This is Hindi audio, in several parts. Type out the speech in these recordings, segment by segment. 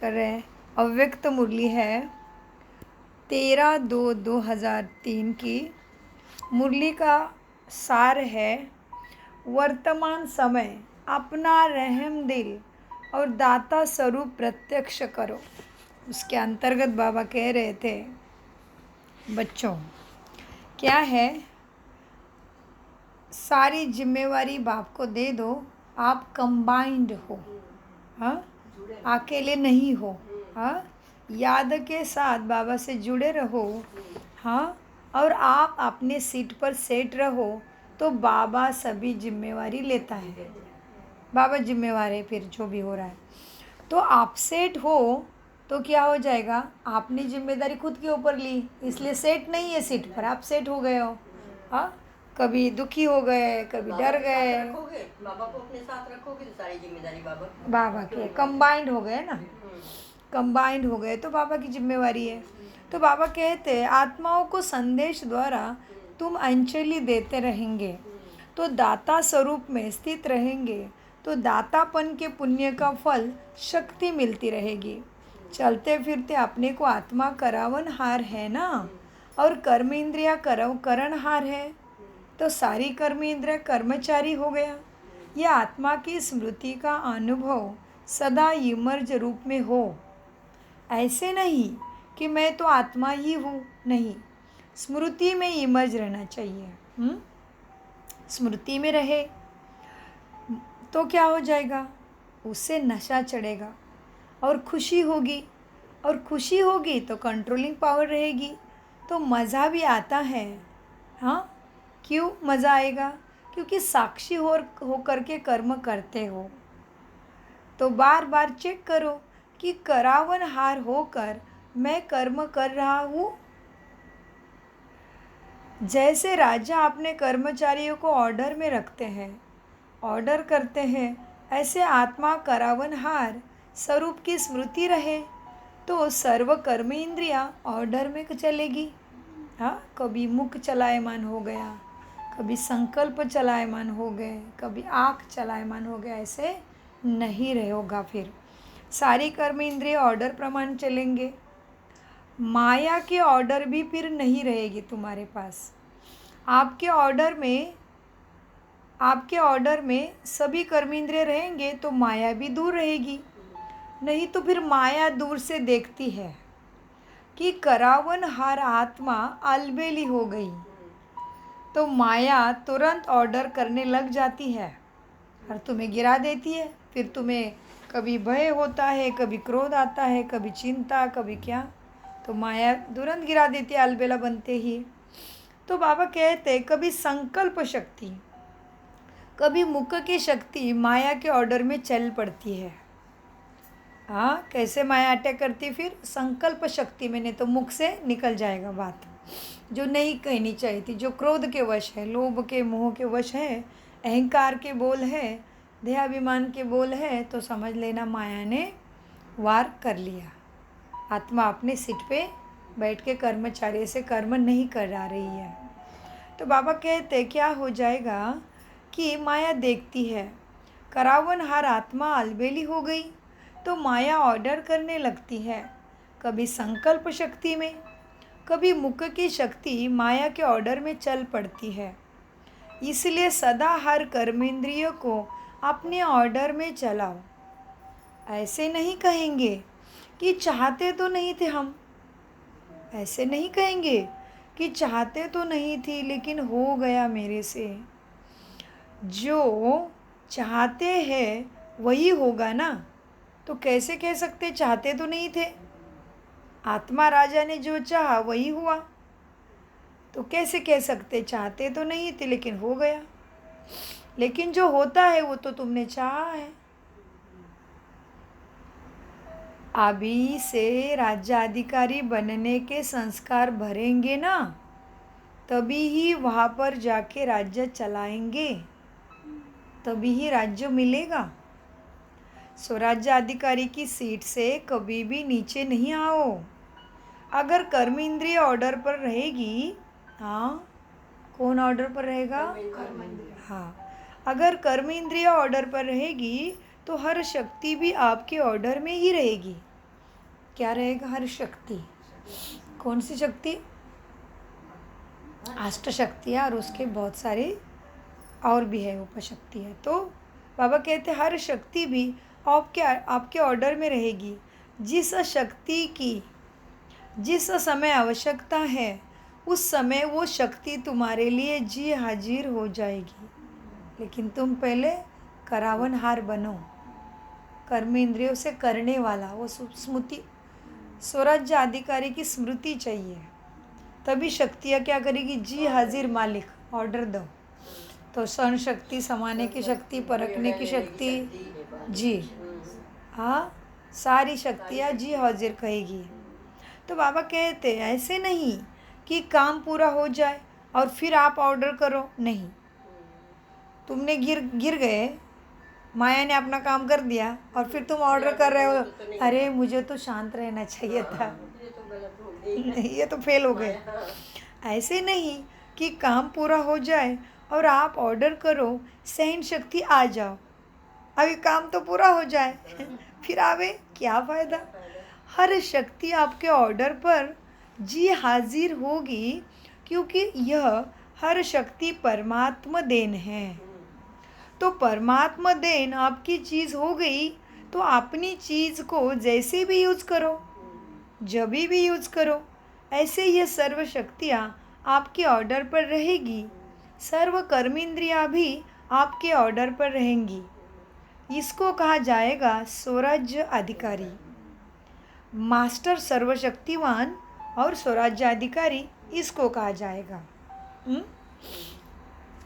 कर रहे हैं। अव्यक्त मुरली है 13/2/2003 की। मुरली का सार है, वर्तमान समय अपना रहम दिल और दाता स्वरूप प्रत्यक्ष करो। उसके अंतर्गत बाबा कह रहे थे, बच्चों क्या है, सारी जिम्मेवारी बाप को दे दो। आप कंबाइंड हो, हाँ, अकेले नहीं हो। हाँ, याद के साथ बाबा से जुड़े रहो। हाँ, और आप अपने सीट पर सेट रहो तो बाबा सभी जिम्मेवारी लेता है। बाबा जिम्मेवार है फिर जो भी हो रहा है। तो आप सेट हो तो क्या हो जाएगा, आपने जिम्मेदारी खुद के ऊपर ली, इसलिए सेट नहीं है सीट पर, आप सेट हो गए हो। हाँ, कभी दुखी हो गए, कभी डर गए, बाबा को अपने साथ रखोगे तो सारी जिम्मेदारी बाबा के कंबाइंड हो गए ना, कंबाइंड हो गए तो बाबा की जिम्मेवारी है। तो बाबा कहते हैं, आत्माओं को संदेश द्वारा तुम अंजलि देते रहेंगे तो दाता स्वरूप में स्थित रहेंगे, तो दातापन के पुण्य का फल शक्ति मिलती रहेगी। चलते फिरते अपने को आत्मा करावनहार है ना, और कर्म इंद्रिया करणहार है, तो सारी कर्म इंद्रिया कर्मचारी हो गया। यह आत्मा की स्मृति का अनुभव सदा इमर्ज रूप में हो। ऐसे नहीं कि मैं तो आत्मा ही हूँ, नहीं, स्मृति में इमर्ज रहना चाहिए। स्मृति में रहे तो क्या हो जाएगा, उससे नशा चढ़ेगा और खुशी होगी, और खुशी होगी तो कंट्रोलिंग पावर रहेगी, तो मज़ा भी आता है। हाँ, क्यों मज़ा आएगा, क्योंकि साक्षी हो करके कर्म करते हो। तो बार बार चेक करो कि करावनहार होकर मैं कर्म कर रहा हूँ। जैसे राजा अपने कर्मचारियों को ऑर्डर में रखते हैं, ऑर्डर करते हैं, ऐसे आत्मा करावनहार स्वरूप की स्मृति रहे तो सर्व कर्म इंद्रियाँ ऑर्डर में चलेगी। हाँ, कभी मुख चलायमान हो गया, कभी संकल्प चलायमान हो गए, कभी आँख चलायमान हो गया, ऐसे नहीं रहे होगा। फिर सारी कर्म इंद्रिय ऑर्डर प्रमाण चलेंगे। माया के ऑर्डर भी फिर नहीं रहेगी तुम्हारे पास। आपके ऑर्डर में सभी कर्मेंद्रिय रहेंगे तो माया भी दूर रहेगी। नहीं तो फिर माया दूर से देखती है कि करावनहार आत्मा अलबेली हो गई, तो माया तुरंत ऑर्डर करने लग जाती है और तुम्हें गिरा देती है। फिर तुम्हें कभी भय होता है, कभी क्रोध आता है, कभी चिंता, कभी क्या, तो माया तुरंत गिरा देती है अलबेला बनते ही। तो बाबा कहते, कभी संकल्प शक्ति, कभी मुख की शक्ति माया के ऑर्डर में चल पड़ती है। हाँ, कैसे माया अटैक करती, फिर संकल्प शक्ति में, नहीं तो मुख से निकल जाएगा बात जो नहीं कहनी चाहिए थी, जो क्रोध के वश है, लोभ के मोह के वश है, अहंकार के बोल है, देहाभिमान के बोल है, तो समझ लेना माया ने वार कर लिया। आत्मा अपने सीट पे बैठ के कर्मचारी से कर्म नहीं करा रही है। तो बाबा कहते क्या हो जाएगा कि माया देखती है करावनहार आत्मा अलबेली हो गई, तो माया ऑर्डर करने लगती है, कभी संकल्प शक्ति में, कभी मुख की शक्ति माया के ऑर्डर में चल पड़ती है। इसलिए सदा हर कर्मेंद्रियों को अपने ऑर्डर में चलाओ। ऐसे नहीं कहेंगे कि चाहते तो नहीं थे हम, ऐसे नहीं कहेंगे कि चाहते तो नहीं थी लेकिन हो गया मेरे से। जो चाहते हैं वही होगा ना, तो कैसे कह सकते चाहते तो नहीं थे। आत्मा राजा ने जो चाहा वही हुआ, तो कैसे कह सकते चाहते तो नहीं थे लेकिन हो गया। लेकिन जो होता है वो तो तुमने चाहा है। अभी से राज्याधिकारी बनने के संस्कार भरेंगे ना, तभी ही वहाँ पर जाके राज्य चलाएंगे, तभी ही राज्य मिलेगा। स्वराज्य अधिकारी की सीट से कभी भी नीचे नहीं आओ। अगर कर्म इंद्रिय ऑर्डर पर रहेगी, हाँ, कौन ऑर्डर पर रहेगा, हाँ, अगर कर्म इंद्रिय ऑर्डर पर रहेगी तो हर शक्ति भी आपके ऑर्डर में ही रहेगी। क्या रहेगा? हर शक्ति। कौन सी शक्ति? अष्ट शक्तियाँ और उसके बहुत सारे और भी है उपशक्तियाँ। तो बाबा कहते हैं हर शक्ति भी आपके ऑर्डर में रहेगी। जिस शक्ति की जिस समय आवश्यकता है उस समय वो शक्ति तुम्हारे लिए जी हाजिर हो जाएगी। लेकिन तुम पहले करावनहार बनो, कर्म इंद्रियों से करने वाला। वो स्मृति, स्वराज्य अधिकारी की स्मृति चाहिए, तभी शक्तियाँ क्या करेगी? जी हाजिर मालिक, ऑर्डर दो। तो सहन शक्ति, समाने की शक्ति, परखने की शक्ति, जी हाँ, सारी शक्तियाँ जी हाजिर कहेगी। तो बाबा कहते हैं ऐसे नहीं कि काम पूरा हो जाए और फिर आप ऑर्डर करो, नहीं। तुमने गिर गए, माया ने अपना काम कर दिया और फिर तुम ऑर्डर कर रहे हो, अरे मुझे तो शांत रहना चाहिए था, ये तो गलत हो गई। नहीं, ये तो फेल हो गए। ऐसे नहीं कि काम पूरा हो जाए और आप ऑर्डर करो, सहन शक्ति आ जाओ, अभी काम तो पूरा हो जाए फिर आवे, क्या फ़ायदा? हर शक्ति आपके ऑर्डर पर जी हाजिर होगी, क्योंकि यह हर शक्ति परमात्मा देन है। तो परमात्मा देन आपकी चीज़ हो गई, तो अपनी चीज़ को जैसे भी यूज़ करो, जब भी यूज़ करो, ऐसे ये सर्व शक्तियाँ आपके ऑर्डर पर रहेगी। सर्व कर्मेंद्रियाँ भी आपके ऑर्डर पर रहेंगी। इसको कहा जाएगा स्वराज्य अधिकारी। मास्टर सर्वशक्तिवान और स्वराज्य अधिकारी, इसको कहा जाएगा।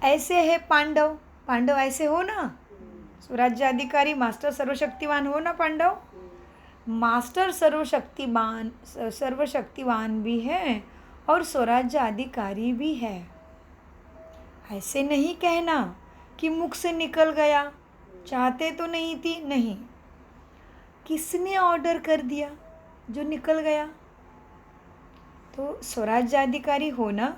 ऐसे है पांडव, पांडव ऐसे हो ना, स्वराज्य अधिकारी, मास्टर सर्वशक्तिवान हो ना पांडव। मास्टर सर्वशक्तिवान भी है और स्वराज्य अधिकारी भी है। ऐसे नहीं कहना कि मुख से निकल गया, चाहते तो नहीं थी, नहीं, किसने ऑर्डर कर दिया जो निकल गया? तो स्वराज्य अधिकारी हो ना,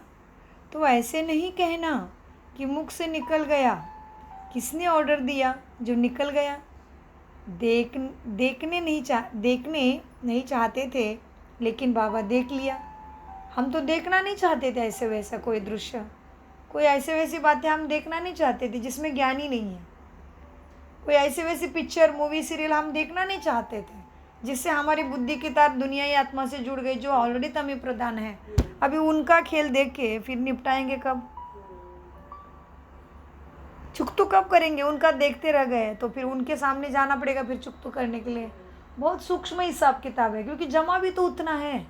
तो ऐसे नहीं कहना कि मुख से निकल गया, किसने ऑर्डर दिया जो निकल गया? देखने नहीं चाहते थे, लेकिन बाबा देख लिया। हम तो देखना नहीं चाहते थे ऐसे वैसा कोई दृश्य, कोई ऐसे वैसी बातें हम देखना नहीं चाहते थे जिसमें ज्ञान ही नहीं है। कोई ऐसे वैसी पिक्चर, मूवी, सीरियल हम देखना नहीं चाहते थे जिससे हमारी बुद्धि की तार दुनियाई आत्मा से जुड़ गई, जो ऑलरेडी तमी प्रधान है। अभी उनका खेल देख के फिर निपटाएंगे कब? चुकतू कब करेंगे? उनका देखते रह गए तो फिर उनके सामने जाना पड़ेगा फिर चुकतू करने के लिए। बहुत सूक्ष्म हिसाब किताब है, क्योंकि जमा भी तो उतना है।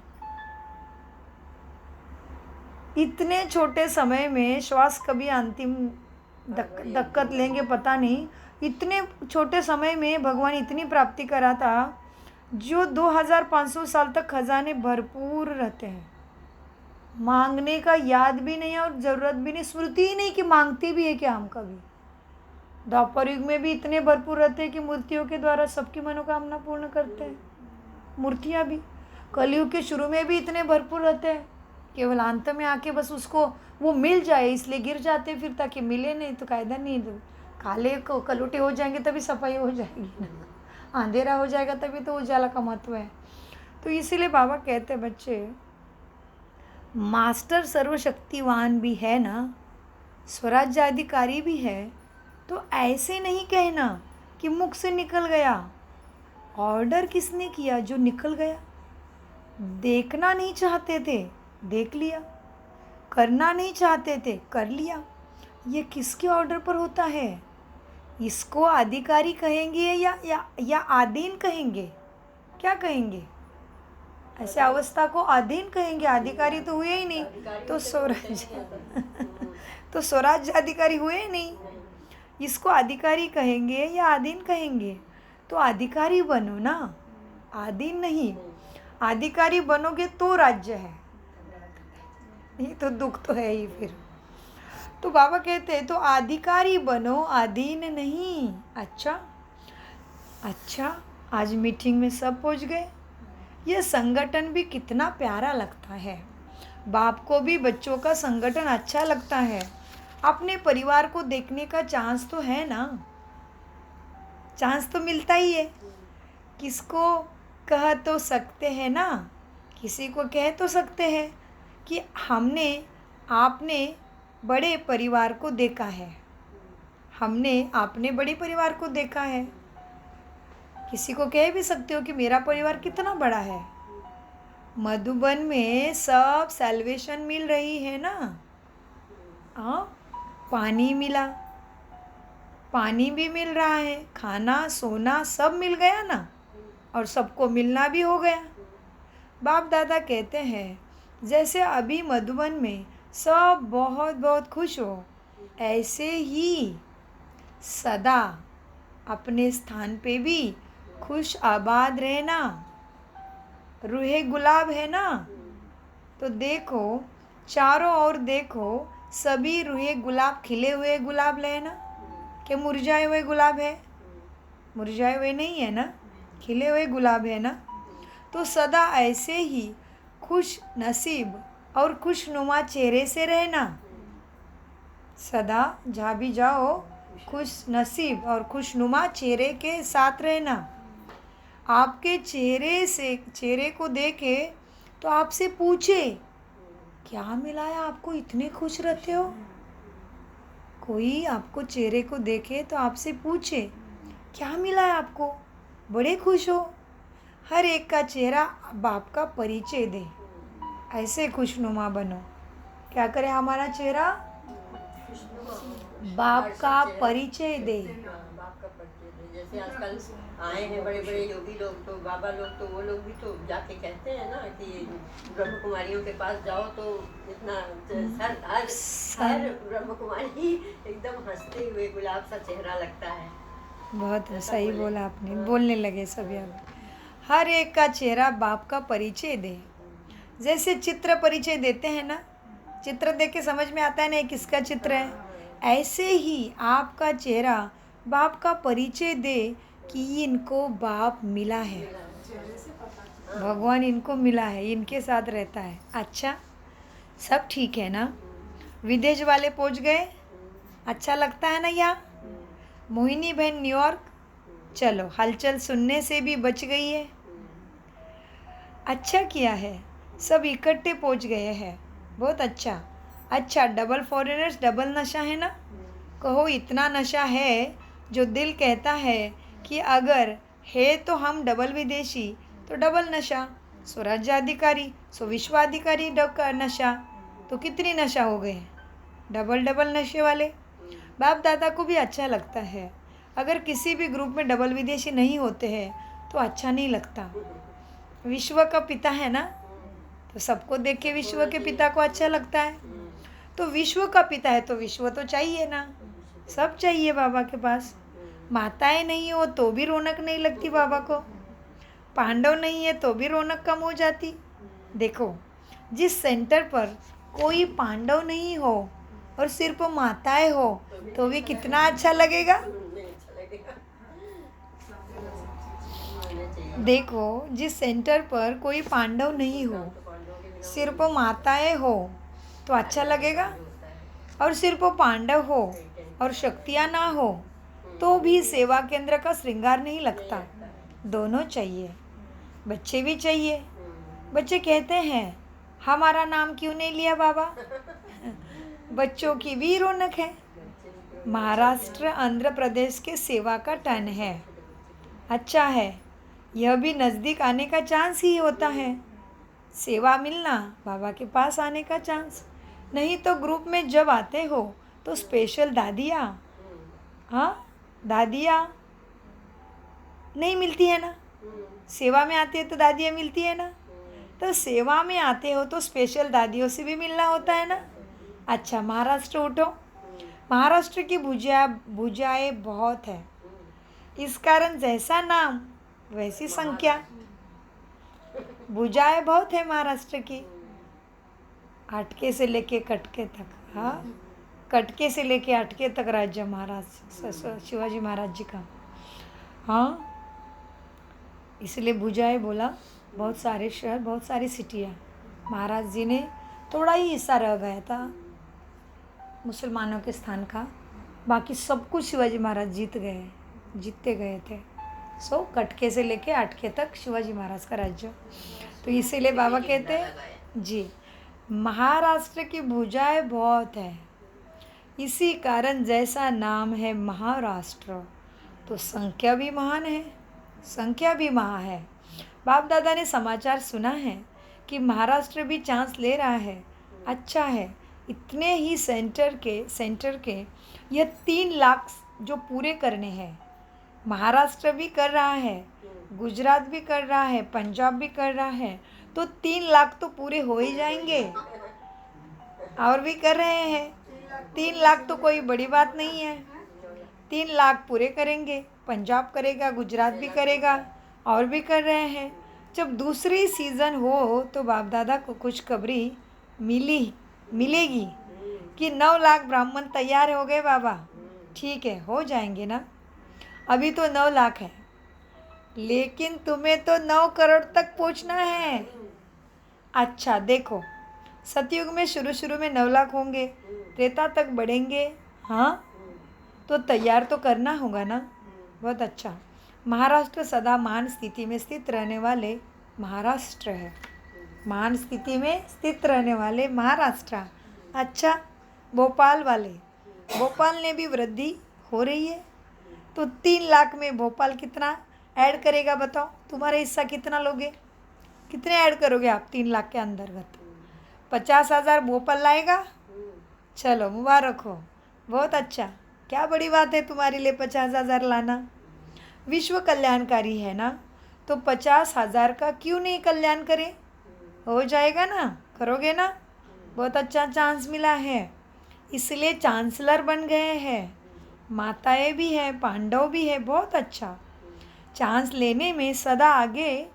इतने छोटे समय में श्वास कभी अंतिम दक्कत लेंगे पता नहीं। इतने छोटे समय में भगवान इतनी प्राप्ति करा था, जो 2500 साल तक खजाने भरपूर रहते हैं। मांगने का याद भी नहीं और ज़रूरत भी नहीं, स्मृति ही नहीं कि मांगते भी है क्या हम कभी। द्वापर युग में भी इतने भरपूर रहते हैं कि मूर्तियों के द्वारा सबकी मनोकामना पूर्ण करते हैं। मूर्तियाँ भी कलयुग के शुरू में भी इतने भरपूर रहते हैं, केवल अंत में आके बस उसको वो मिल जाए इसलिए गिर जाते फिर, ताकि मिले नहीं तो कायदा नहीं। दो काले को कलुटे हो जाएंगे तभी सफाई हो जाएगी ना, अंधेरा हो जाएगा तभी तो उजाला का महत्व है। तो इसीलिए बाबा कहते हैं बच्चे, मास्टर सर्वशक्तिवान भी है ना, स्वराज्य अधिकारी भी है, तो ऐसे नहीं कहना कि मुख से निकल गया। ऑर्डर किसने किया जो निकल गया? देखना नहीं चाहते थे, देख लिया। करना नहीं चाहते थे, कर लिया। ये किसके ऑर्डर पर होता है? इसको अधिकारी कहेंगे या आधीन कहेंगे? क्या कहेंगे? ऐसे अवस्था को अधीन कहेंगे, अधिकारी तो हुए ही नहीं, तो स्वराज्य अधिकारी हुए ही नहीं। इसको अधिकारी कहेंगे या अधीन कहेंगे? तो अधिकारी बनो ना, अधीन नहीं। अधिकारी बनोगे तो राज्य है, नहीं तो दुख तो है ही फिर। तो बाबा कहते हैं तो अधिकारी बनो, अधीन नहीं। अच्छा, आज मीटिंग में सब पहुंच गए। यह संगठन भी कितना प्यारा लगता है। बाप को भी बच्चों का संगठन अच्छा लगता है। अपने परिवार को देखने का चांस तो है ना, चांस तो मिलता ही है। किसको कह तो सकते हैं ना, किसी को कह तो सकते हैं कि आपने बड़े परिवार को देखा है, आपने बड़े परिवार को देखा है। किसी को कह भी सकते हो कि मेरा परिवार कितना बड़ा है। मधुबन में सब सैल्वेशन मिल रही है ना। हाँ, पानी मिला, पानी भी मिल रहा है, खाना सोना सब मिल गया ना, और सबको मिलना भी हो गया। बाप दादा कहते हैं जैसे अभी मधुबन में सब बहुत बहुत खुश हो, ऐसे ही सदा अपने स्थान पे भी खुश आबाद रहना। रूहे गुलाब है ना, तो देखो चारों ओर देखो, सभी रूहे गुलाब खिले हुए गुलाब लेना, कि मुरझाए हुए गुलाब है? मुरझाए हुए नहीं है ना, खिले हुए गुलाब है ना। तो सदा ऐसे ही खुश नसीब और खुशनुमा चेहरे से रहना। सदा जहाँ भी जाओ खुश नसीब और खुशनुमा चेहरे के साथ रहना। आपके चेहरे को देखे तो आपसे पूछे क्या मिला है आपको, इतने खुश रहते हो। कोई आपको चेहरे को देखे तो आपसे पूछे क्या मिला है आपको, बड़े खुश हो। हर एक का चेहरा बाप का परिचय दे, ऐसे खुशनुमा बनो। क्या करे हमारा चेहरा, बाप का परिचय दे। बाप का परिचय दे। जैसे आजकल आए हैं बड़े बड़े योगी लोग, तो बाबा लोग, तो वो लोग भी तो जाके कहते हैं ना कि ब्रह्म कुमारियों के पास जाओ तो इतना हर ब्रह्म कुमारी एकदम हंसते हुए गुलाब सा चेहरा लगता है। बहुत सही बोला आपने, बोलने लगे सभी अब। हर एक का चेहरा बाप का परिचय दे। जैसे चित्र परिचय देते हैं ना, चित्र देख के समझ में आता है ना ये किसका चित्र है, ऐसे ही आपका चेहरा बाप का परिचय दे कि इनको बाप मिला है, भगवान इनको मिला है, इनके साथ रहता है। अच्छा, सब ठीक है ना। विदेश वाले पहुंच गए, अच्छा लगता है ना यहाँ। मोहिनी बहन न्यूयॉर्क, चलो हलचल सुनने से भी बच गई है। अच्छा किया है, सब इकट्ठे पहुंच गए हैं, बहुत अच्छा। अच्छा, डबल फॉरेनर्स डबल नशा है ना। कहो इतना नशा है जो दिल कहता है कि अगर है तो हम डबल विदेशी तो डबल नशा, सो राज्याधिकारी सो विश्वाधिकारी नशा, तो कितनी नशा हो गए, डबल डबल नशे वाले। बाप दादा को भी अच्छा लगता है। अगर किसी भी ग्रुप में डबल विदेशी नहीं होते हैं तो अच्छा नहीं लगता। विश्व का पिता है ना, तो सबको देख के विश्व के पिता को अच्छा लगता है। तो विश्व का पिता है तो विश्व तो चाहिए ना, सब चाहिए बाबा के पास। माताएं नहीं हो तो भी रौनक नहीं लगती बाबा को, पांडव नहीं है तो भी रौनक कम हो जाती। देखो, जिस सेंटर पर कोई पांडव नहीं हो और सिर्फ माताएं हो तो भी कितना अच्छा लगेगा। देखो, जिस सेंटर पर कोई पांडव नहीं हो, सिर्फ माताएं हो तो अच्छा लगेगा, और सिर्फ पांडव हो और शक्तियाँ ना हो तो भी सेवा केंद्र का श्रृंगार नहीं लगता। दोनों चाहिए, बच्चे भी चाहिए। बच्चे कहते हैं हमारा नाम क्यों नहीं लिया बाबा। बच्चों की भी रौनक है। महाराष्ट्र आंध्र प्रदेश के सेवा का टन है, अच्छा है। यह भी नज़दीक आने का चांस ही होता है, सेवा मिलना, बाबा के पास आने का चांस। नहीं तो ग्रुप में जब आते हो तो स्पेशल दादियाँ, हाँ दादियाँ नहीं मिलती है ना, सेवा में आते हैं तो दादियाँ मिलती है ना। तो सेवा में आते हो तो स्पेशल दादियों से भी मिलना होता है ना। अच्छा, महाराष्ट्र उठो, महाराष्ट्र की भुजाएं बहुत है, इस कारण जैसा नाम वैसी संख्या। भुजाएं बहुत है महाराष्ट्र की, अटके से लेके कटके तक। हाँ, कटके से लेके अटके तक राज्य महाराज शिवाजी महाराज जी का। हाँ, इसलिए भुजाएं बोला, बहुत सारे शहर, बहुत सारी सिटियाँ। महाराज जी ने थोड़ा ही हिस्सा रह गया था मुसलमानों के स्थान का, बाकी सब कुछ शिवाजी महाराज जीतते गए थे। सो कटके से लेके अटके तक शिवाजी महाराज का राज्य। तो इसीलिए बाबा कहते हैं जी, महाराष्ट्र की भुजाएं बहुत है, इसी कारण जैसा नाम है महाराष्ट्र, तो संख्या भी महान है, संख्या भी महा है। बाप दादा ने समाचार सुना है कि महाराष्ट्र भी चांस ले रहा है। अच्छा है, इतने ही सेंटर के यह 3 लाख जो पूरे करने हैं। महाराष्ट्र भी कर रहा है, गुजरात भी कर रहा है, पंजाब भी कर रहा है, तो 3 लाख तो पूरे हो ही जाएंगे। और भी कर रहे हैं, 3 लाख तो कोई बड़ी बात नहीं है। 3 लाख पूरे करेंगे, पंजाब करेगा, गुजरात भी करेगा, और भी कर रहे हैं। जब दूसरी सीज़न हो तो बाप दादा को खुशखबरी मिलेगी कि 9 लाख ब्राह्मण तैयार हो गए बाबा। ठीक है, हो जाएंगे ना। अभी तो 9 लाख है, लेकिन तुम्हें तो 9 करोड़ तक पहुंचना है। अच्छा देखो, सतयुग में शुरू में 9 लाख होंगे, त्रेता तक बढ़ेंगे। हाँ, तो तैयार तो करना होगा ना। बहुत अच्छा। महाराष्ट्र सदा महान स्थिति में स्थित रहने वाले महाराष्ट्र है। महान स्थिति में स्थित रहने वाले महाराष्ट्र। अच्छा, भोपाल ने भी वृद्धि हो रही है। तो 3 लाख में भोपाल कितना ऐड करेगा बताओ? तुम्हारा हिस्सा कितना लोगे? कितने ऐड करोगे आप 3 लाख के अंतर्गत? 50,000 भोपाल लाएगा। चलो मुबारक हो, बहुत अच्छा। क्या बड़ी बात है तुम्हारे लिए 50,000 लाना। विश्व कल्याणकारी है ना, तो 50,000 का क्यों नहीं कल्याण करें? हो जाएगा ना, करोगे ना। बहुत अच्छा चांस मिला है, इसलिए चांसलर बन गए हैं। माताएं भी हैं, पांडव भी है। बहुत अच्छा। चांस लेने में सदा आगे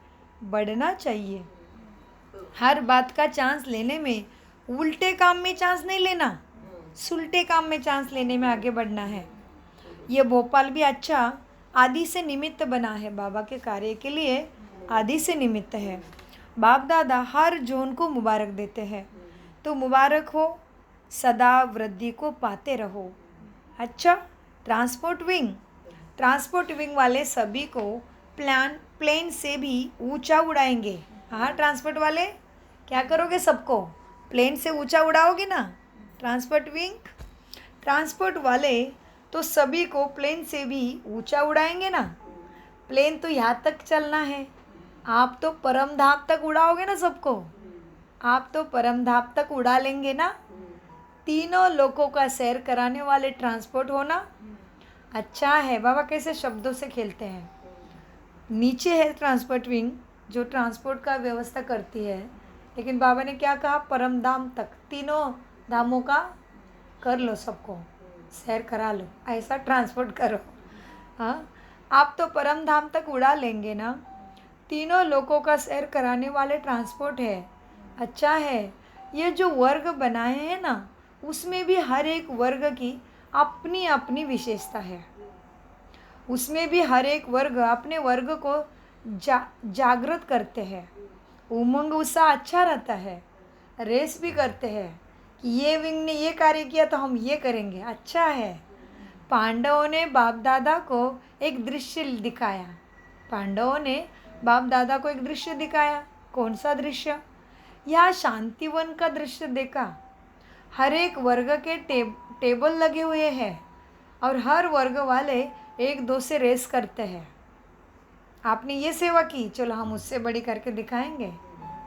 बढ़ना चाहिए। हर बात का चांस लेने में, उल्टे काम में चांस नहीं लेना, सुलटे काम में चांस लेने में आगे बढ़ना है। ये भोपाल भी अच्छा आदि से निमित्त बना है, बाबा के कार्य के लिए आदि से निमित्त है। बाप दादा हर जोन को मुबारक देते हैं, तो मुबारक हो, सदा वृद्धि को पाते रहो। अच्छा, ट्रांसपोर्ट विंग वाले सभी को प्लेन से भी ऊंचा उड़ाएंगे। हाँ, ट्रांसपोर्ट वाले क्या करोगे? सबको प्लेन से ऊंचा उड़ाओगे ना। ट्रांसपोर्ट वाले तो सभी को प्लेन से भी ऊंचा उड़ाएंगे ना। प्लेन तो यहाँ तक चलना है, आप तो परम धाम तक उड़ाओगे ना सबको। आप तो परम धाम तक उड़ा लेंगे ना। तीनों लोगों का सैर कराने वाले ट्रांसपोर्ट होना अच्छा है। बाबा कैसे शब्दों से खेलते हैं। नीचे है ट्रांसपोर्ट विंग जो ट्रांसपोर्ट का व्यवस्था करती है, लेकिन बाबा ने क्या कहा? परम धाम तक, तीनों धामों का कर लो, सबको सैर करा लो, ऐसा ट्रांसपोर्ट करो। हाँ, आप तो परम धाम तक उड़ा लेंगे ना। तीनों लोगों का सैर कराने वाले ट्रांसपोर्ट है। अच्छा है। ये जो वर्ग बनाए हैं ना, उसमें भी हर एक वर्ग की अपनी अपनी विशेषता है। उसमें भी हर एक वर्ग अपने वर्ग को जागृत करते हैं। उमंग उत्साह अच्छा रहता है। रेस भी करते हैं कि ये विंग ने ये कार्य किया तो हम ये करेंगे। अच्छा है। पांडवों ने बाप दादा को एक दृश्य दिखाया। कौन सा दृश्य? यह शांतिवन का दृश्य देखा। हर एक वर्ग के टेबल लगे हुए हैं और हर वर्ग वाले एक दो से रेस करते हैं। आपने ये सेवा की, चलो हम उससे बड़ी करके दिखाएंगे।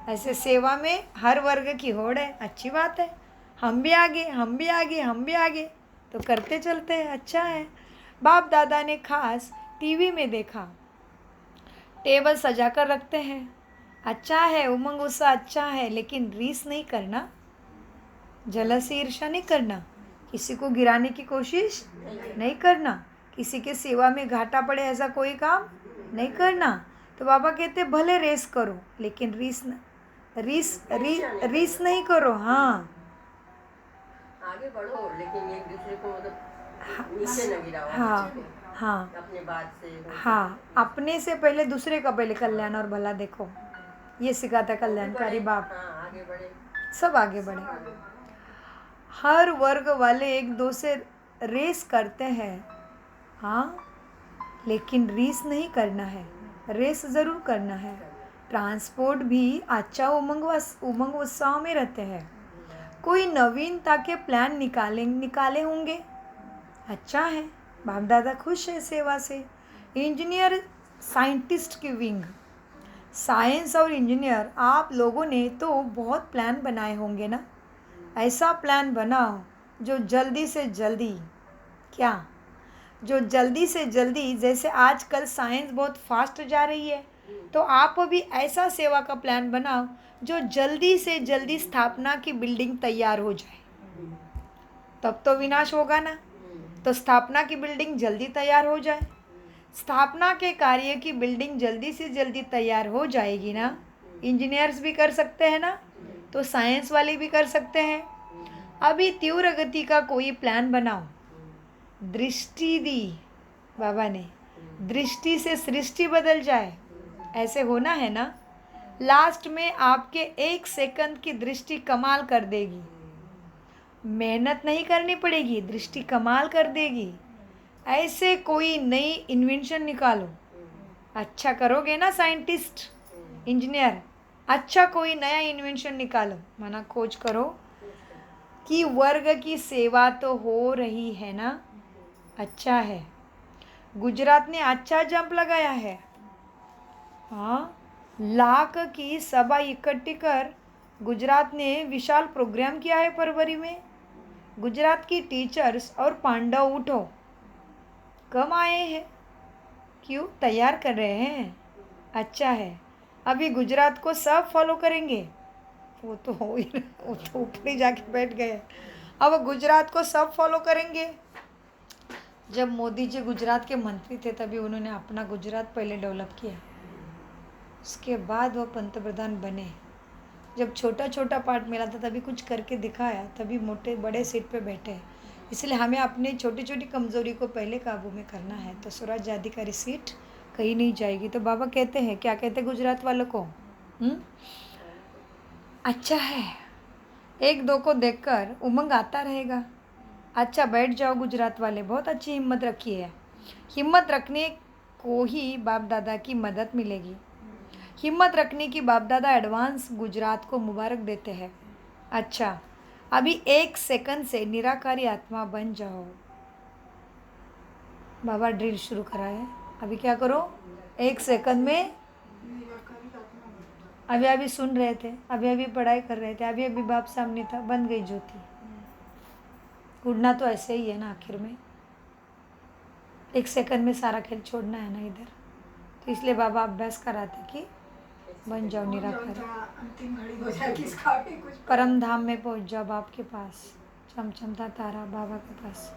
ऐसे सेवा में हर वर्ग की होड़ है, अच्छी बात है। हम भी आगे तो करते चलते हैं। अच्छा है। बाप दादा ने खास टीवी में देखा, टेबल सजा कर रखते हैं। अच्छा है, उमंग उत्साह अच्छा है, लेकिन रीस नहीं करना, जलस ईर्ष्या नहीं करना, किसी को गिराने की कोशिश नहीं करना, किसी के सेवा में घाटा पड़े ऐसा कोई काम नहीं करना। तो बाबा कहते भले रेस करो, लेकिन रीस नहीं करो। हाँ, आगे बढ़ो, लेकिन एक दूसरे को मतलब नीचे न गिराओ। हाँ, अपने बात से। हाँ, अपने से पहले दूसरे का पहले कल्याण और भला देखो, ये सिखाता कल्याणकारी बाप। हाँ, आगे बढ़े, सब आगे बढ़े। हर वर्ग वाले एक दो से रेस करते हैं। हाँ, लेकिन रेस नहीं करना है, रेस ज़रूर करना है। ट्रांसपोर्ट भी अच्छा उमंग उत्साह में रहते हैं। कोई नवीनता के प्लान निकाले होंगे। अच्छा है, बाप दादा खुश है सेवा से। इंजीनियर साइंटिस्ट की विंग। साइंस और इंजीनियर आप लोगों ने तो बहुत प्लान बनाए होंगे ना। ऐसा प्लान बनाओ जो जल्दी से जल्दी, क्या, जो जल्दी से जल्दी, जैसे आजकल साइंस बहुत फास्ट जा रही है, तो आप भी ऐसा सेवा का प्लान बनाओ जो जल्दी से जल्दी स्थापना की बिल्डिंग तैयार हो जाए। तब तो विनाश होगा ना। तो स्थापना की बिल्डिंग जल्दी तैयार हो जाए। स्थापना के कार्य की बिल्डिंग जल्दी से जल्दी तैयार हो जाएगी ना। इंजीनियर्स भी कर सकते हैं ना, तो साइंस वाले भी कर सकते हैं। अभी तीव्र गति का कोई प्लान बनाओ। दृष्टि दी बाबा ने, दृष्टि से सृष्टि बदल जाए, ऐसे होना है ना। लास्ट में आपके 1 सेकंड की दृष्टि कमाल कर देगी। मेहनत नहीं करनी पड़ेगी, दृष्टि कमाल कर देगी। ऐसे कोई नई इन्वेंशन निकालो। अच्छा करोगे ना साइंटिस्ट, इंजीनियर, अच्छा कोई नया इन्वेंशन निकालो, माना खोज करो कि वर्ग की सेवा तो हो रही है ना। अच्छा है, गुजरात ने अच्छा जंप लगाया है। हाँ, लाख की सभा इकट्ठी कर गुजरात ने विशाल प्रोग्राम किया है फरवरी में। गुजरात की टीचर्स और पांडव उठो, कम आए हैं, क्यों तैयार कर रहे हैं। अच्छा है, अभी गुजरात को सब फॉलो करेंगे। वो तो हो ही, वो तो ऊपर ही जाके बैठ गए। अब गुजरात को सब फॉलो करेंगे। जब मोदी जी गुजरात के मंत्री थे तभी उन्होंने अपना गुजरात पहले डेवलप किया, उसके बाद वो पंतप्रधान बने। जब छोटा छोटा पार्ट मिला था तभी कुछ करके दिखाया, तभी मोटे बड़े सीट पे बैठे। इसलिए हमें अपनी छोटी छोटी कमज़ोरी को पहले काबू में करना है, तो स्वराज्य अधिकारी सीट कहीं नहीं जाएगी। तो बाबा कहते हैं, क्या कहते हैं गुजरात वालों को, अच्छा है, 1-2 को देखकर उमंग आता रहेगा। अच्छा बैठ जाओ गुजरात वाले, बहुत अच्छी हिम्मत रखी है। हिम्मत रखने को ही बाप दादा की मदद मिलेगी। हिम्मत रखने की बाप दादा एडवांस गुजरात को मुबारक देते हैं। अच्छा, अभी 1 सेकंड से निराकारी आत्मा बन जाओ। बाबा ड्रिल शुरू करा है। अभी क्या करो, 1 सेकंड में, अभी सुन रहे थे, अभी पढ़ाई कर रहे थे, अभी बाप सामने था, बन गई ज्योति। उड़ना तो ऐसे ही है ना, आखिर में 1 सेकंड में सारा खेल छोड़ना है ना इधर। तो इसलिए बाबा अभ्यास कराते कि बन जाओ निराकार, अंतिम घड़ी हो जाएगी इसका भी कुछ परम धाम में पहुंच जाओ बाप के पास, चमचमता तारा बाबा के पास।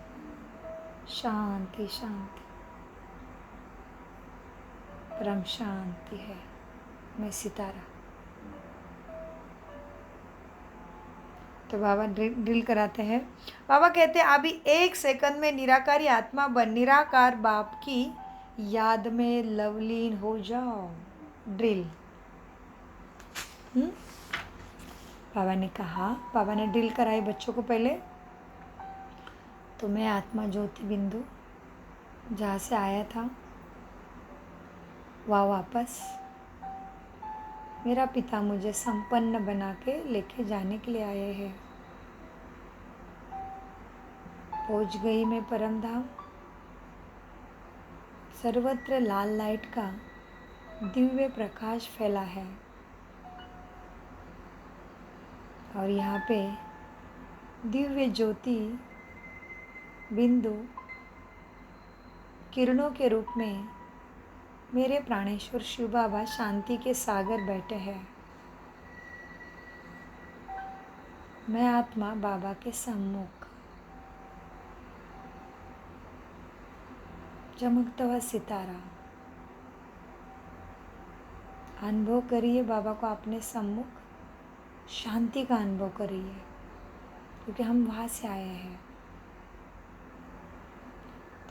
शांति शांति, परम शांति है, मैं सितारा। तो बाबा ड्रिल कराते हैं। बाबा कहते हैं अभी 1 सेकंड में निराकारी आत्मा बन, निराकार बाप की याद में लवलीन हो जाओ। ड्रिल। बाबा ने कहा, बाबा ने ड्रिल कराई बच्चों को पहले। तो मैं आत्मा ज्योति बिंदु जहाँ से आया था वहाँ वापस मेरा पिता मुझे संपन्न बना के लेके जाने के लिए आए हैं। पहुँच गई मैं परम धाम। सर्वत्र लाल लाइट का दिव्य प्रकाश फैला है और यहाँ पे दिव्य ज्योति बिंदु किरणों के रूप में मेरे प्राणेश्वर शिव बाबा शांति के सागर बैठे हैं। मैं आत्मा बाबा के सम्मुख चमकता हुआ सितारा। अनुभव करिए बाबा को अपने सम्मुख, शांति का अनुभव करिए, क्योंकि हम वहाँ से आए हैं।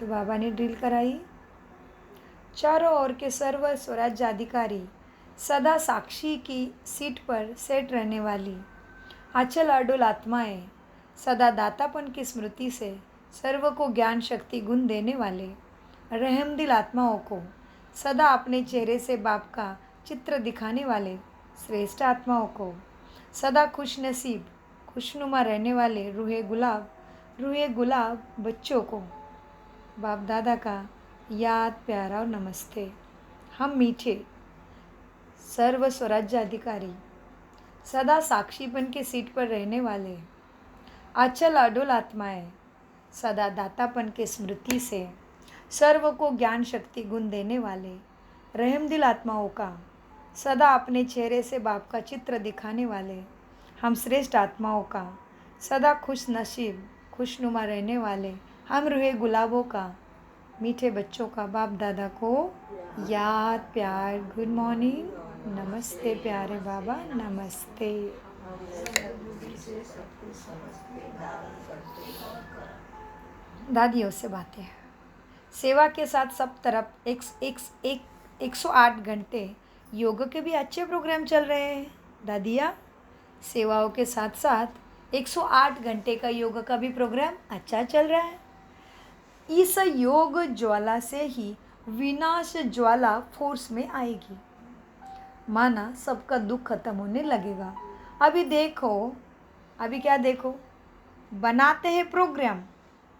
तो बाबा ने ड्रिल कराई। चारों ओर के सर्व स्वराज्य अधिकारी, सदा साक्षी की सीट पर सेट रहने वाली अचल अडुल आत्माएं, सदा दातापन की स्मृति से सर्व को ज्ञान शक्ति गुण देने वाले रहमदिल आत्माओं को सदा अपने चेहरे से बाप का चित्र दिखाने वाले श्रेष्ठ आत्माओं को, सदा खुश नसीब खुशनुमा रहने वाले रूहे गुलाब बच्चों को बाप दादा का याद प्यार और नमस्ते। हम मीठे सर्व स्वराज्य अधिकारी सदा साक्षीपन के सीट पर रहने वाले अचल अडोल आत्माएं, सदा दातापन के स्मृति से सर्व को ज्ञान शक्ति गुण देने वाले रहमदिल आत्माओं का सदा अपने चेहरे से बाप का चित्र दिखाने वाले हम श्रेष्ठ आत्माओं का सदा खुश नसीब खुशनुमा रहने वाले हम रूहे गुलाबों का मीठे बच्चों का बाप दादा को याद प्यार गुड मॉर्निंग नमस्ते प्यारे बाबा नमस्ते। दादियों से बातें। सेवा के साथ सब तरफ 108 घंटे योग के भी अच्छे प्रोग्राम चल रहे हैं दादिया। सेवाओं के साथ साथ 108 घंटे का योग का भी प्रोग्राम अच्छा चल रहा है। इस योग ज्वाला से ही विनाश ज्वाला फोर्स में आएगी, माना सबका दुख खत्म होने लगेगा। अभी देखो, अभी क्या देखो, बनाते हैं प्रोग्राम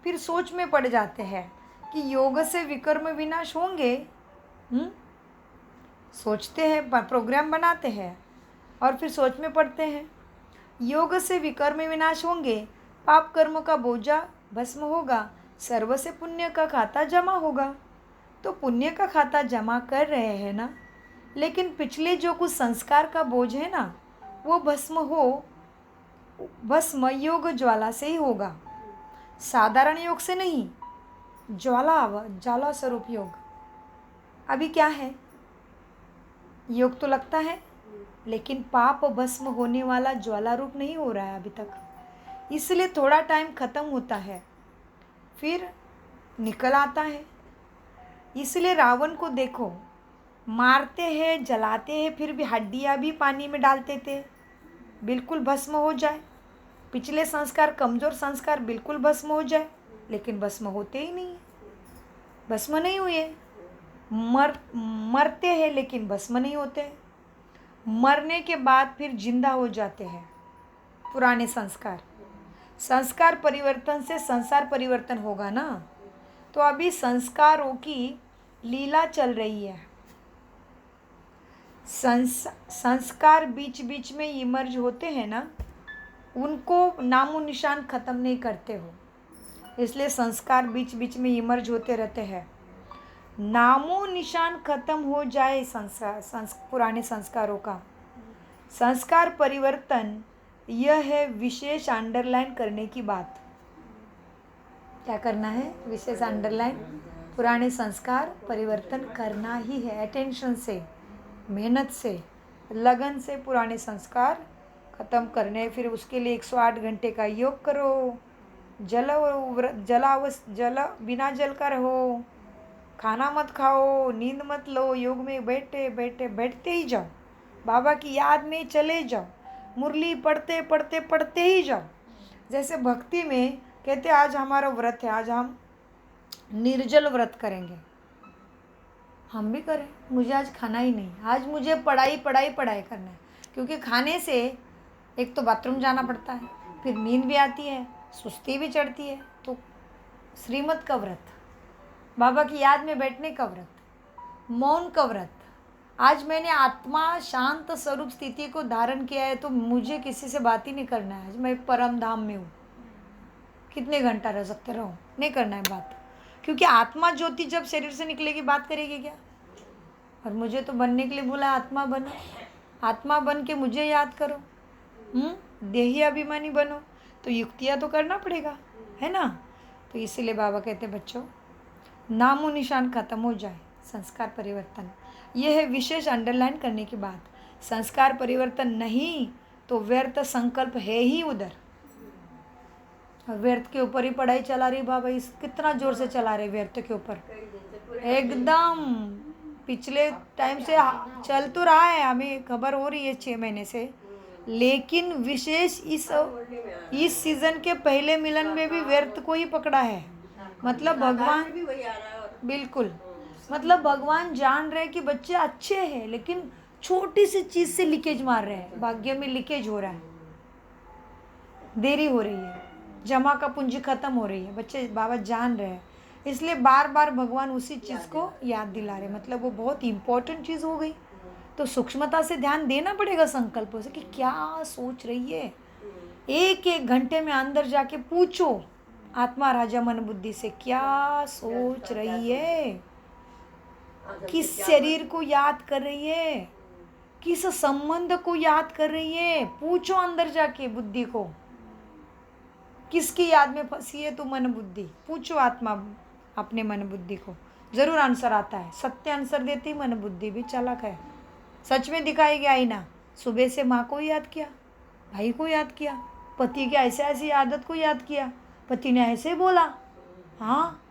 फिर सोच में पड़ जाते हैं कि योग से विकर्म विनाश होंगे। सोचते हैं, प्रोग्राम बनाते हैं और फिर सोच में पड़ते हैं योग से विकर्म विनाश होंगे, पाप कर्म का बोझा भस्म होगा, सर्व से पुण्य का खाता जमा होगा। तो पुण्य का खाता जमा कर रहे हैं ना, लेकिन पिछले जो कुछ संस्कार का बोझ है ना वो भस्म योग ज्वाला से ही होगा, साधारण योग से नहीं। ज्वाला स्वरूप योग। अभी क्या है, योग तो लगता है लेकिन पाप भस्म होने वाला ज्वाला रूप नहीं हो रहा है अभी तक, इसलिए थोड़ा टाइम ख़त्म होता है फिर निकल आता है। इसलिए रावण को देखो, मारते हैं जलाते हैं फिर भी हड्डियाँ भी पानी में डालते थे बिल्कुल भस्म हो जाए, पिछले संस्कार कमज़ोर संस्कार बिल्कुल भस्म हो जाए, लेकिन भस्म होते ही नहीं, भस्म नहीं हुए। मरते हैं लेकिन भस्म नहीं होते, मरने के बाद फिर जिंदा हो जाते हैं। पुराने संस्कार परिवर्तन से संसार परिवर्तन होगा ना, तो अभी संस्कारों की लीला चल रही है। संस्कार बीच बीच में इमर्ज होते हैं ना, उनको नामो निशान ख़त्म नहीं करते हो, इसलिए संस्कार बीच बीच में इमर्ज होते रहते हैं। नामो निशान ख़त्म हो जाए पुराने संस्कारों का, संस्कार परिवर्तन, यह है विशेष अंडरलाइन करने की बात। क्या करना है? विशेष अंडरलाइन, पुराने संस्कार परिवर्तन करना ही है। अटेंशन से, मेहनत से, लगन से पुराने संस्कार ख़त्म करने। फिर उसके लिए 108 घंटे का योग करो, बिना जल का रहो, खाना मत खाओ, नींद मत लो, योग में बैठते ही जाओ, बाबा की याद में चले जाओ, मुरली पढ़ते ही जाओ। जैसे भक्ति में कहते आज हमारा व्रत है, आज हम निर्जल व्रत करेंगे, हम भी करें। मुझे आज खाना ही नहीं, आज मुझे पढ़ाई करना है, क्योंकि खाने से एक तो बाथरूम जाना पड़ता है, फिर नींद भी आती है, सुस्ती भी चढ़ती है। तो श्रीमत का व्रत, बाबा की याद में बैठने का व्रत, मौन का व्रत। आज मैंने आत्मा शांत स्वरूप स्थिति को धारण किया है, तो मुझे किसी से बात ही नहीं करना है। आज मैं परम धाम में हूँ, कितने घंटा रह सकते रहो, नहीं करना है बात, क्योंकि आत्मा ज्योति जब शरीर से निकलेगी बात करेगी क्या? और मुझे तो बनने के लिए बोला, आत्मा बनो, आत्मा बन के मुझे याद करो, देही अभिमानी बनो, तो युक्तियाँ तो करना पड़ेगा, है ना। तो इसीलिए बाबा कहते बच्चों, नामो निशान ख़त्म हो जाए, संस्कार परिवर्तन, यह है विशेष अंडरलाइन करने की बात। संस्कार परिवर्तन नहीं तो व्यर्थ संकल्प है ही उधर, और व्यर्थ के ऊपर ही पढ़ाई चला रही बाबा, इस कितना जोर से चला रहे व्यर्थ के ऊपर, एकदम पिछले टाइम से चल तो रहा है, हमें खबर हो रही है 6 महीने से, लेकिन विशेष इस सीज़न के पहले मिलन में भी व्यर्थ को ही पकड़ा है। मतलब भगवान भी वही आ रहा है, और बिल्कुल। मतलब भगवान जान रहे कि बच्चे अच्छे हैं, लेकिन छोटी सी चीज़ से लीकेज मार रहे हैं, भाग्य में लीकेज हो रहा है, देरी हो रही है, जमा का पूंजी खत्म हो रही है, बच्चे बाबा जान रहे हैं। इसलिए बार बार भगवान उसी चीज़ को याद दिला रहे, मतलब वो बहुत इम्पोर्टेंट चीज़ हो गई। तो सूक्ष्मता से ध्यान देना पड़ेगा संकल्पों से कि क्या सोच रही है। एक एक घंटे में अंदर जाके पूछो आत्मा राजा मन बुद्धि से, क्या सोच रही है, किस शरीर को याद कर रही है, किस संबंध को याद कर रही है। पूछो अंदर जाके बुद्धि को, किसकी याद में फंसी है तू मन बुद्धि। पूछो आत्मा अपने मन बुद्धि को, जरूर आंसर आता है। सत्य आंसर देती मन बुद्धि भी चालाक है, सच में दिखाएगी आईना। सुबह से माँ को याद किया, भाई को याद किया, पति की ऐसे ऐसी आदत को याद किया, पति ने ऐसे बोला, हाँ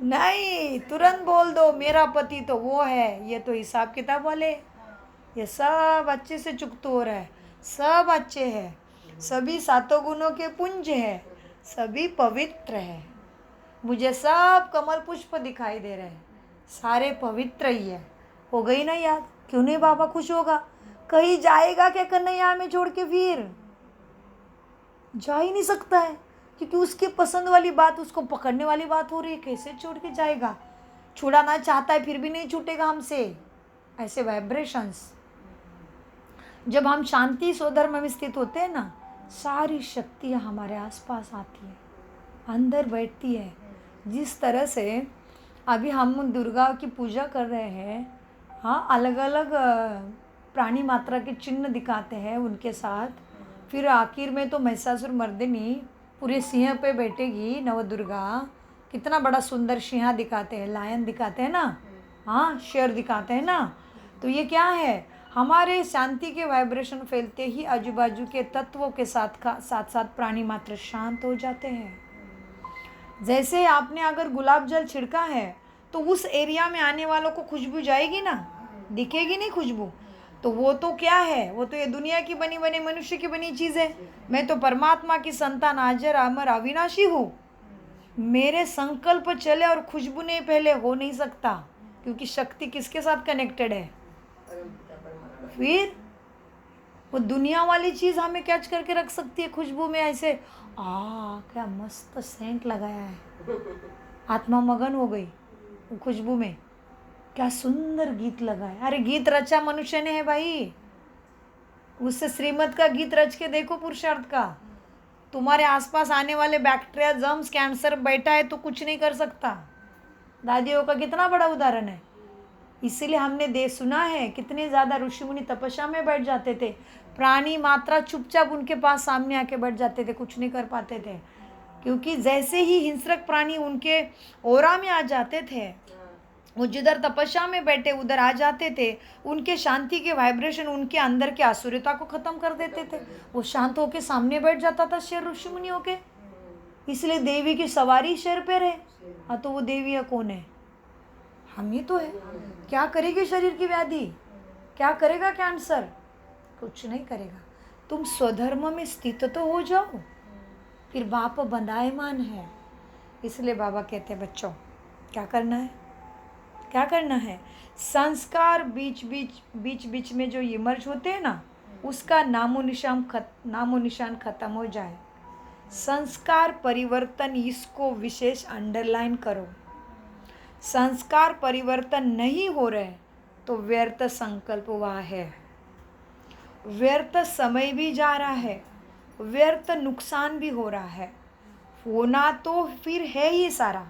नहीं, तुरंत बोल दो मेरा पति तो वो है, ये तो हिसाब किताब वाले, ये सब अच्छे से चुकतो हो रहा है, सब अच्छे हैं, सभी सातों गुणों के पुंज है, सभी पवित्र है, मुझे सब कमल पुष्प दिखाई दे रहे हैं, सारे पवित्र ही है। हो गई ना याद, क्यों नहीं बाबा खुश होगा। कहीं जाएगा क्या कन्हैया में छोड़ के, फिर जा ही नहीं सकता है, क्योंकि उसके पसंद वाली बात, उसको पकड़ने वाली बात हो रही है, कैसे छोड़ के जाएगा। छुड़ाना चाहता है फिर भी नहीं छूटेगा हमसे। ऐसे वाइब्रेशंस, जब हम शांति स्वधर्म में स्थित होते हैं ना, सारी शक्तियाँ हमारे आसपास आती है, अंदर बैठती है। जिस तरह से अभी हम दुर्गा की पूजा कर रहे हैं, हाँ, अलग अलग प्राणी मात्रा के चिन्ह दिखाते हैं उनके साथ, फिर आखिर में तो महिषासुर मर्दिनी पूरे सिंह पे बैठेगी नवदुर्गा, कितना बड़ा सुंदर सिंह दिखाते हैं, लायन दिखाते हैं ना, हाँ, शेर दिखाते हैं ना। तो ये क्या है, हमारे शांति के वाइब्रेशन फैलते ही आजू बाजू के तत्वों के साथ प्राणी मात्र शांत हो जाते हैं। जैसे आपने अगर गुलाब जल छिड़का है तो उस एरिया में आने वालों को खुशबू जाएगी ना, दिखेगी नहीं खुशबू। तो वो तो क्या है, वो तो ये दुनिया की बनी बनी मनुष्य की बनी चीज़ है। मैं तो परमात्मा की संतान अजर अमर अविनाशी हूँ। मेरे संकल्प चले और खुशबू नहीं पहले हो नहीं सकता, क्योंकि शक्ति किसके साथ कनेक्टेड है। फिर वो दुनिया वाली चीज़ हमें कैच करके रख सकती है खुशबू में, ऐसे क्या मस्त सेंट लगाया है, आत्मा मगन हो गई खुशबू में, क्या सुंदर गीत लगा है। अरे गीत रचा मनुष्य ने है भाई, उससे श्रीमत का गीत रच के देखो पुरुषार्थ का। तुम्हारे आसपास आने वाले बैक्टीरिया, जर्म्स, कैंसर बैठा है तो कुछ नहीं कर सकता। दादियों का कितना बड़ा उदाहरण है। इसीलिए हमने सुना है कितने ज़्यादा ऋषि मुनि तपस्या में बैठ जाते थे, प्राणी मात्रा चुपचाप उनके पास सामने आके बैठ जाते थे, कुछ नहीं कर पाते थे, क्योंकि जैसे ही हिंसक प्राणी उनके ओरा में आ जाते थे, वो जिधर तपस्या में बैठे उधर आ जाते थे, उनके शांति के वाइब्रेशन उनके अंदर के असुरता को ख़त्म कर देते थे। वो शांत होके सामने बैठ जाता था शेर ऋषि मुनि होके। इसलिए देवी की सवारी शेर पे रहे। हाँ, तो वो देवी है कौन है, हम ही तो है। क्या करेगी शरीर की व्याधि, क्या करेगा कैंसर, कुछ नहीं करेगा। तुम स्वधर्म में स्थित तो हो जाओ, फिर बाप बंधायमान है। इसलिए बाबा कहते हैं बच्चों क्या करना है, क्या करना है, संस्कार बीच बीच में जो इमर्ज होते हैं ना, उसका नामो निशान खत्म हो जाए। संस्कार परिवर्तन, इसको विशेष अंडरलाइन करो। संस्कार परिवर्तन नहीं हो रहे तो व्यर्थ संकल्प हुआ है, व्यर्थ समय भी जा रहा है, व्यर्थ नुकसान भी हो रहा है। होना तो फिर है ही सारा,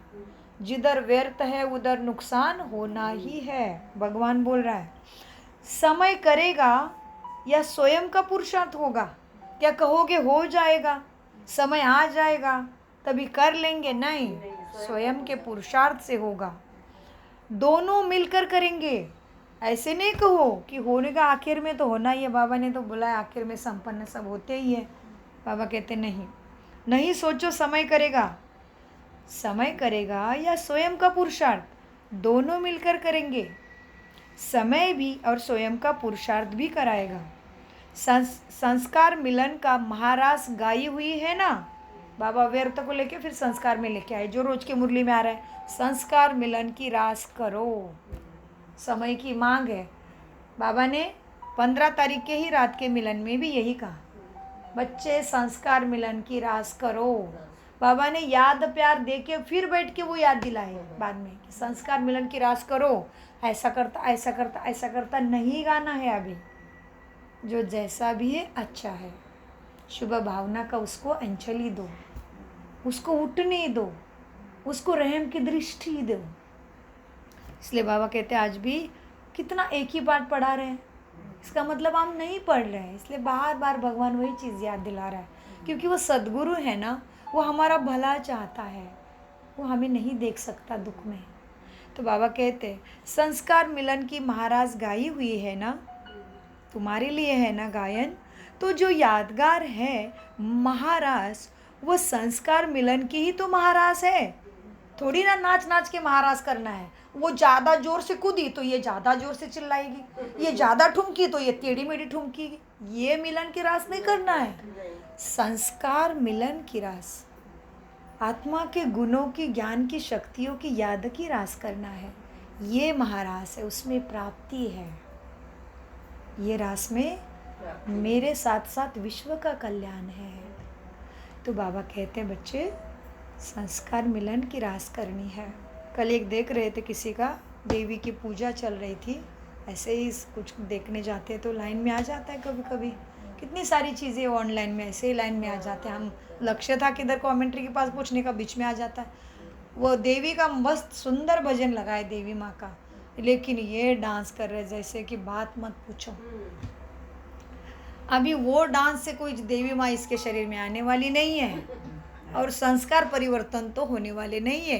जिधर व्यर्थ है उधर नुकसान होना ही है। भगवान बोल रहा है समय करेगा या स्वयं का पुरुषार्थ होगा। क्या कहोगे हो जाएगा, समय आ जाएगा तभी कर लेंगे, नहीं, स्वयं के पुरुषार्थ से होगा। दोनों मिलकर करेंगे। ऐसे नहीं कहो कि होने का आखिर में तो होना ही है, बाबा ने तो बोला है आखिर में संपन्न सब होते ही है। बाबा कहते नहीं सोचो समय करेगा, समय करेगा या स्वयं का पुरुषार्थ, दोनों मिलकर करेंगे। समय भी और स्वयं का पुरुषार्थ भी कराएगा। संस्कार मिलन का महारास गाई हुई है ना, बाबा व्यर्थ को लेके फिर संस्कार में लेके आए, जो रोज के मुरली में आ रहा है, संस्कार मिलन की रास करो। समय की मांग है। बाबा ने 15 तारीख के ही रात के मिलन में भी यही कहा, बच्चे संस्कार मिलन की रास करो। बाबा ने याद प्यार दे के फिर बैठ के वो याद दिलाए बाद में कि संस्कार मिलन की रास करो। ऐसा करता ऐसा करता ऐसा करता नहीं गाना है अभी, जो जैसा भी है अच्छा है। शुभ भावना का उसको अंजलि दो, उसको उठने दो, उसको रहम की दृष्टि दो। इसलिए बाबा कहते हैं आज भी कितना एक ही पाठ पढ़ा रहे हैं, इसका मतलब हम नहीं पढ़ रहे हैं। इसलिए बार बार भगवान वही चीज़ याद दिला रहा है, क्योंकि वो सद्गुरु है ना, वो हमारा भला चाहता है, वो हमें नहीं देख सकता दुख में। तो बाबा कहते संस्कार मिलन की महाराज गाई हुई है ना, तुम्हारे लिए है ना गायन, तो जो यादगार है महाराज वो संस्कार मिलन की ही तो महाराज है। थोड़ी ना नाच नाच के महाराज करना है। वो ज़्यादा जोर से कूदी तो ये ज़्यादा जोर से चिल्लाएगी, ये ज़्यादा ठुमकी तो ये टेढ़ी मेढ़ी ठुमकी। ये मिलन की रास नहीं करना है। संस्कार मिलन की रास, आत्मा के गुणों की, ज्ञान की, शक्तियों की याद की रास करना है। ये महारास है, उसमें प्राप्ति है। ये रास में मेरे साथ साथ विश्व का कल्याण है। तो बाबा कहते हैं बच्चे संस्कार मिलन की रास करनी है। कल एक देख रहे थे, किसी का देवी की पूजा चल रही थी, ऐसे ही कुछ देखने जाते हैं तो लाइन में आ जाता है कभी कभी। कितनी सारी चीज़ें ऑनलाइन में ऐसे ही लाइन में आ जाते हैं। हम लक्ष्य था कि इधर कमेंट्री के पास पूछने का, बीच में आ जाता है। वो देवी का मस्त सुंदर भजन लगा है देवी माँ का, लेकिन ये डांस कर रहे जैसे कि बात मत पूछो। अभी वो डांस से कोई देवी माँ इसके शरीर में आने वाली नहीं है, और संस्कार परिवर्तन तो होने वाले नहीं है,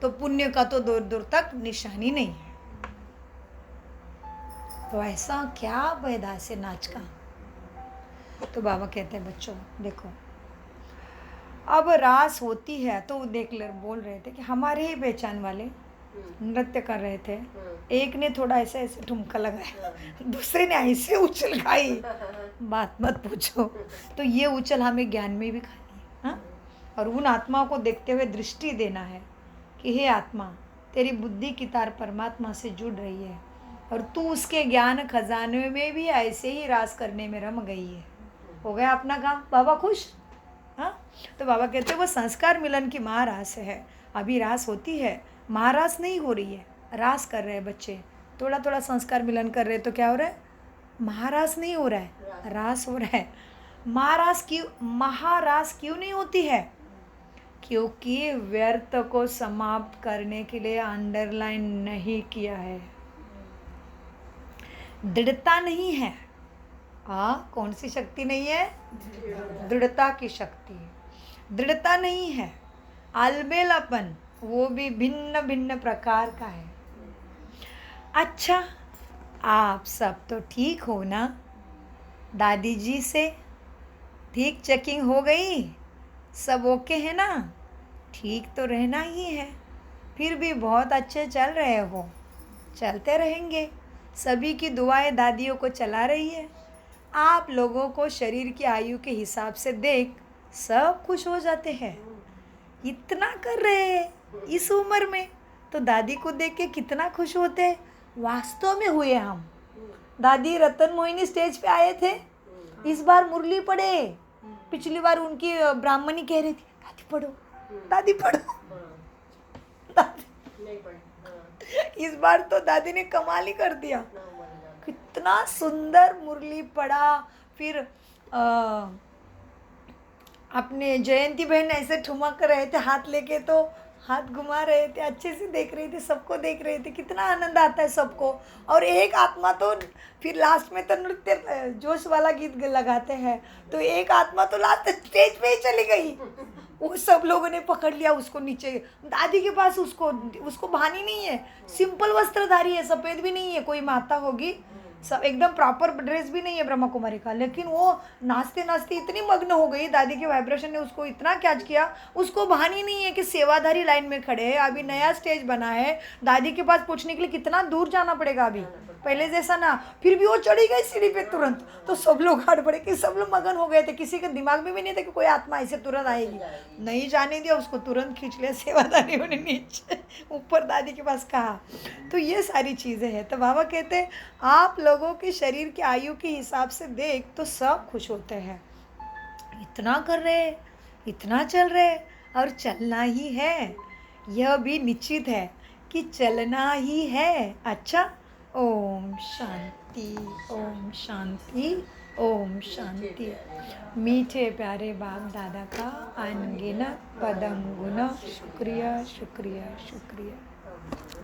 तो पुण्य का तो दूर दूर तक निशानी नहीं है। तो ऐसा क्या पैदा से नाच का। तो बाबा कहते हैं बच्चों देखो, अब रास होती है तो देख ले, बोल रहे थे कि हमारे ही पहचान वाले नृत्य कर रहे थे। एक ने थोड़ा ऐसे ऐसे ठुमका लगाया, दूसरे ने ऐसे उछल खाई, बात मत पूछो। तो ये उछल हमें ज्ञान में भी खानी है, हाँ? और उन आत्माओं को देखते हुए दृष्टि देना है कि हे आत्मा, तेरी बुद्धि की तार परमात्मा से जुड़ रही है, और तू उसके ज्ञान खजाने में भी ऐसे ही रास करने में रम गई है। हो गया अपना काम, बाबा खुश। हाँ, तो बाबा कहते हैं वो संस्कार मिलन की महारास है। अभी रास होती है, महारास नहीं हो रही है, रास कर रहे हैं बच्चे। थोड़ा थोड़ा संस्कार मिलन कर रहे हैं तो क्या हो रहा है, महारास नहीं हो रहा है, रास हो रहा है। महारास क्यों नहीं होती है? क्योंकि व्यर्थ को समाप्त करने के लिए अंडरलाइन नहीं किया है, दृढ़ता नहीं है। कौन सी शक्ति नहीं है? दृढ़ता की शक्ति। दृढ़ता नहीं है, अलबेलापन, वो भी भिन्न भिन्न प्रकार का है। अच्छा, आप सब तो ठीक हो ना? दादी जी से ठीक चेकिंग हो गई, सब ओके है ना? ठीक तो रहना ही है, फिर भी बहुत अच्छे चल रहे हो, चलते रहेंगे। सभी की दुआएं दादियों को चला रही है। आप लोगों को शरीर की आयु के हिसाब से देख सब खुश हो जाते हैं। इतना कर रहे हैं इस उम्र में, तो दादी को देख के कितना खुश होते हैं। वास्तव में हुए हम। दादी रतन मोहिनी स्टेज पे आए थे, इस बार मुरली पढ़े। पिछली बार उनकी ब्राह्मणी कह रही थी दादी पढ़ो, दादी पढ़ो, दादी नहीं पढ़ी। इस बार तो दादी ने कमाल ही कर दिया, कितना सुंदर मुरली पढ़ा। फिर अपने जयंती बहन ऐसे ठुमक रहे थे, हाथ लेके तो हाथ घुमा रहे थे, अच्छे से देख रहे थे, सबको देख रहे थे, कितना आनंद आता है सबको। और एक आत्मा तो फिर लास्ट में तो नृत्य जोश वाला गीत लगाते हैं, तो एक आत्मा तो लास्ट स्टेज पे ही चली गई। वो सब लोगों ने पकड़ लिया उसको नीचे। दादी के पास उसको भानी नहीं है, सिंपल वस्त्रधारी है, सफ़ेद भी नहीं है, कोई माता होगी, सब एकदम प्रॉपर ड्रेस भी नहीं है ब्रह्मा कुमारी का, लेकिन वो नाचते नाचते इतनी मग्न हो गई, दादी के वाइब्रेशन ने उसको इतना कैच किया, उसको भान ही नहीं है कि सेवाधारी लाइन में खड़े हैं, अभी नया स्टेज बना है, दादी के पास पूछने के लिए कितना दूर जाना पड़ेगा अभी। पहले जैसा ना। फिर भी वो चढ़ी गई सीढ़ी पे तुरंत, तो सब लोग हट पड़े कि सब लोग मगन हो गए थे, किसी के दिमाग में भी नहीं था कि कोई आत्मा ऐसे तुरंत आएगी। नहीं जाने दिया उसको, तुरंत खींच लिया सेवादारियों ने नीचे, ऊपर दादी के पास कहा। तो ये सारी चीज़ें हैं। तो बाबा कहते हैं आप लोगों के शरीर की आयु के हिसाब से देख तो सब खुश होते हैं, इतना कर रहे, इतना चल रहे, और चलना ही है। यह भी निश्चित है कि चलना ही है। अच्छा, ओम शांति, ओम शांति, ओम शांति। मीठे प्यारे बाप दादा का अनगिनत पदम गुना शुक्रिया, शुक्रिया, शुक्रिया।